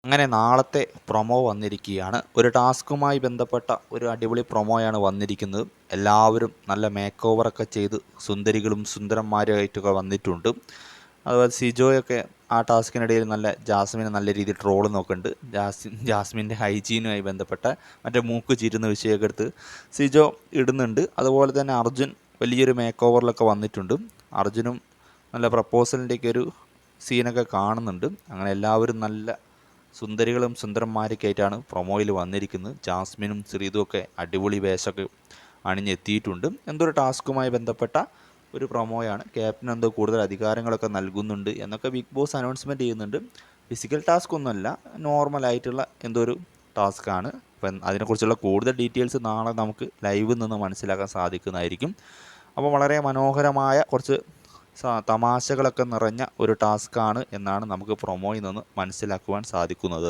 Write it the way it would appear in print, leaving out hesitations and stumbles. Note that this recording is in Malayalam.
അങ്ങനെ നാളത്തെ പ്രൊമോ വന്നിരിക്കുകയാണ്. ഒരു ടാസ്കുമായി ബന്ധപ്പെട്ട ഒരു അടിപൊളി പ്രൊമോയാണ് വന്നിരിക്കുന്നത്. എല്ലാവരും നല്ല മേക്ക് ഓവറൊക്കെ ചെയ്ത് സുന്ദരികളും സുന്ദരന്മാരുമായിട്ടൊക്കെ വന്നിട്ടുണ്ട്. അതുപോലെ സിജോയൊക്കെ ആ ടാസ്കിനിടയിൽ ജാസ്മിനെ നല്ല രീതിയിൽ ട്രോൾ നോക്കുന്നുണ്ട്. ജാസ്മിൻ്റെ ഹൈജീനുമായി ബന്ധപ്പെട്ട മറ്റേ മൂക്ക് ചീരുന്ന വിഷയമൊക്കെ എടുത്ത് സിജോ ഇടുന്നുണ്ട്. അതുപോലെ തന്നെ അർജുൻ വലിയൊരു മേക്ക് ഓവറിലൊക്കെ വന്നിട്ടുണ്ട്. അർജുനും നല്ല പ്രപ്പോസലിൻ്റെയൊക്കെ ഒരു സീനൊക്കെ കാണുന്നുണ്ട്. അങ്ങനെ എല്ലാവരും നല്ല സുന്ദരികളും സുന്ദരന്മാരൊക്കെ ആയിട്ടാണ് പ്രൊമോയിൽ വന്നിരിക്കുന്നത്. ജാസ്മിനും ശ്രീതുമൊക്കെ അടിപൊളി വേഷമൊക്കെ അണിഞ്ഞെത്തിയിട്ടുണ്ട്. എന്തൊരു ടാസ്കുമായി ബന്ധപ്പെട്ട ഒരു പ്രൊമോയാണ്. ക്യാപ്റ്റൻ എന്തോ കൂടുതൽ അധികാരങ്ങളൊക്കെ നൽകുന്നുണ്ട് എന്നൊക്കെ ബിഗ് ബോസ് അനൗൺസ്മെൻറ്റ് ചെയ്യുന്നുണ്ട്. ഫിസിക്കൽ ടാസ്ക് ഒന്നുമല്ല, നോർമലായിട്ടുള്ള എന്തോ ഒരു ടാസ്ക്കാണ്. അപ്പം അതിനെക്കുറിച്ചുള്ള കൂടുതൽ ഡീറ്റെയിൽസ് നാളെ നമുക്ക് ലൈവിൽ നിന്ന് മനസ്സിലാക്കാൻ സാധിക്കുന്നതായിരിക്കും. അപ്പോൾ വളരെ മനോഹരമായ കുറച്ച് തമാശകളൊക്കെ നിറഞ്ഞ ഒരു ടാസ്ക്കാണ് എന്നാണ് നമുക്ക് പ്രൊമോയിൽ നിന്ന് മനസ്സിലാക്കുവാൻ സാധിക്കുന്നത്.